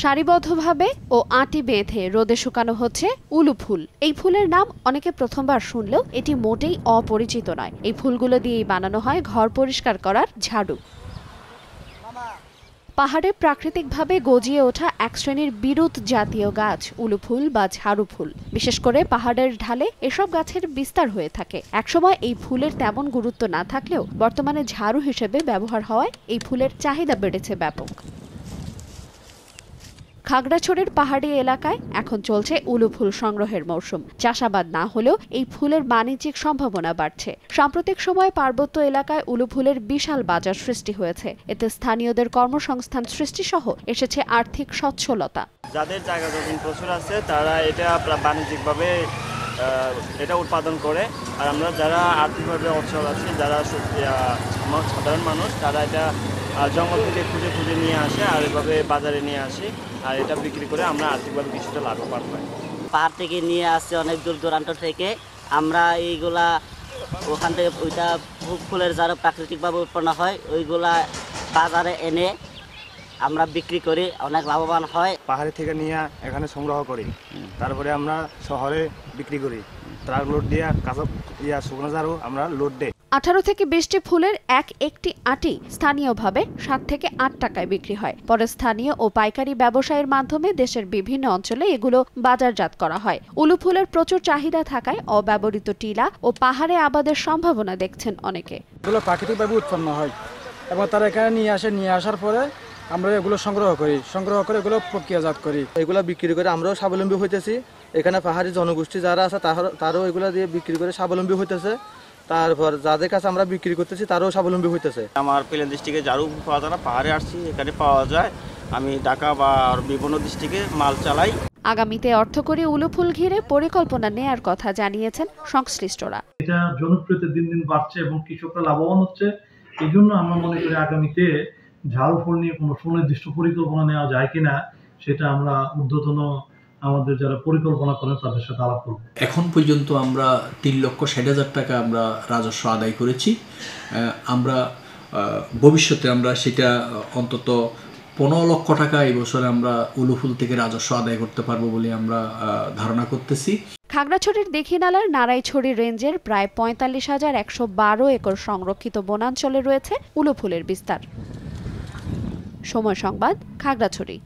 সারিবদ্ধভাবে ও আঁটি বেঁধে রোদে শুকানো হচ্ছে উলু ফুল। এই ফুলের নাম অনেকে প্রথমবার শুনলেও এটি মোটেই অপরিচিত নয়। এই ফুলগুলো দিয়েই বানানো হয় ঘর পরিষ্কার করার ঝাড়ু। পাহাড়ে প্রাকৃতিকভাবে গজিয়ে ওঠা এক শ্রেণীর বিরুৎ জাতীয় গাছ উলু ফুল বা ঝাড়ু ফুল। বিশেষ করে পাহাড়ের ঢালে এসব গাছের বিস্তার হয়ে থাকে। একসময় এই ফুলের তেমন গুরুত্ব না থাকলেও বর্তমানে ঝাড়ু হিসেবে ব্যবহার হওয়ায় এই ফুলের চাহিদা বেড়েছে ব্যাপক। খাগড়াছড়ির পাহাড়ি এলাকায় এখন চলছে উলু ফুল সংগ্রহের মৌসুম। চাষাবাদ না হলেও এই ফুলের বাণিজ্যিক সম্ভাবনা বাড়ছে। সাম্প্রতিক সময়ে পার্বত্য এলাকায় উলু ফুলের বিশাল বাজার সৃষ্টি হয়েছে। এতে স্থানীয়দের কর্মসংস্থান সৃষ্টি সহ এসেছে আর্থিক সচ্ছলতা। যাদের জায়গা জমি প্রচুর আছে তারা এটা বাণিজ্যিকভাবে এটা উৎপাদন করে, আর আমরা যারা আর্থিকভাবে অচল আছে, যারা সাধারণ মানুষ, তারা এটা জঙ্গল থেকে খুঁজে খুঁজে নিয়ে আসে আর এভাবে বাজারে নিয়ে আসে, আর এটা বিক্রি করে আমরা আর্থিকভাবে কিছুটা লাভবান পাই। পাহাড় থেকে নিয়ে আসছে অনেক দূর দূরান্ত থেকে, আমরা এইগুলা ওখান থেকে ওইটা ফুলের যারা প্রাকৃতিকভাবে উৎপন্ন হয় ওইগুলা বাজারে এনে আমরা বিক্রি করি, অনেক লাভবান হয়। পাহাড়ি থেকে নিয়ে এখানে সংগ্রহ করি, তারপরে আমরা শহরে বিক্রি করি। ট্রাক লোড দিয়ে শুকনো ঝাড়ু আমরা লোড দেই। 18 থেকে 20টি ফুলের একটি আঁটি স্থানীয়ভাবে 7 থেকে 8 টাকায় বিক্রি হয়। পরে স্থানীয় ও পাইকারি ব্যবসায়ের মাধ্যমে দেশের বিভিন্ন অঞ্চলে এগুলো বাজারজাত করা হয়। উলু ফুলের প্রচুর চাহিদা থাকায় অব্যবহৃত টিলা ও পাহাড়ে আবাদের সম্ভাবনা দেখছেন অনেকে। এগুলো প্রাকৃতিকভাবে উৎপন্ন হয় এবং তারা এখানে নিয়ে আসার পরে আমরা এগুলো সংগ্রহ করে এগুলো প্রক্রিয়াজাত করি। এগুলো বিক্রি করে আমরাও স্বাবলম্বী হইতেছি। এখানে পাহাড়ি জনগোষ্ঠী যারা আছে তারাও এগুলো দিয়ে বিক্রি করে স্বাবলম্বী হইতেছে। তারপর যাদের কাছে আমরা বিক্রি করতেছি তারাও স্বাবলম্বী হইতেছে। আমার প্লেন ডিস্ট্রিক্টে ঝাড়ু পাওয়া যায় না, পাহাড়ে আসছি, এখানে পাওয়া যায়। আমি ঢাকা বা বিভিন্ন ডিস্ট্রিক্টে মাল চালাই। আগামীতে অর্থকরী উলু ফুল ঘিরে পরিকল্পনা নেয়ার কথা জানিয়েছেন সংশ্লিষ্টরা। এটা জনপ্রিয়তা দিন দিন বাড়ছে এবং কৃষকরা লাভবান হচ্ছে। এই জন্য আমরা মনে করি আগামীতে ঝাড়ু ফুল নিয়ে কোনো সুনির্দিষ্ট পরিকল্পনা নেওয়া যায় কিনা সেটা আমরা ঊর্ধ্বতন আমাদের যারা পরিকল্পনা করেন তাদের সাথে আলাপ করব। এখন পর্যন্ত আমরা 3,60,000 টাকা আমরা রাজস্ব আদায় করেছি। আমরা ভবিষ্যতে আমরা সেটা অন্তত 15 লক্ষ টাকা এই বছরে আমরা উলু ফুল থেকে রাজস্ব আদায় করতে পারবো বলে আমরা ধারণা করতেছি। খাগড়াছড়ির দীঘিনালার নারায়ণছড়ি রেঞ্জের প্রায় 45,112 একর সংরক্ষিত বনাঞ্চলে রয়েছে উলু ফুলের বিস্তার। সময় সংবাদ, খাগড়াছড়ি।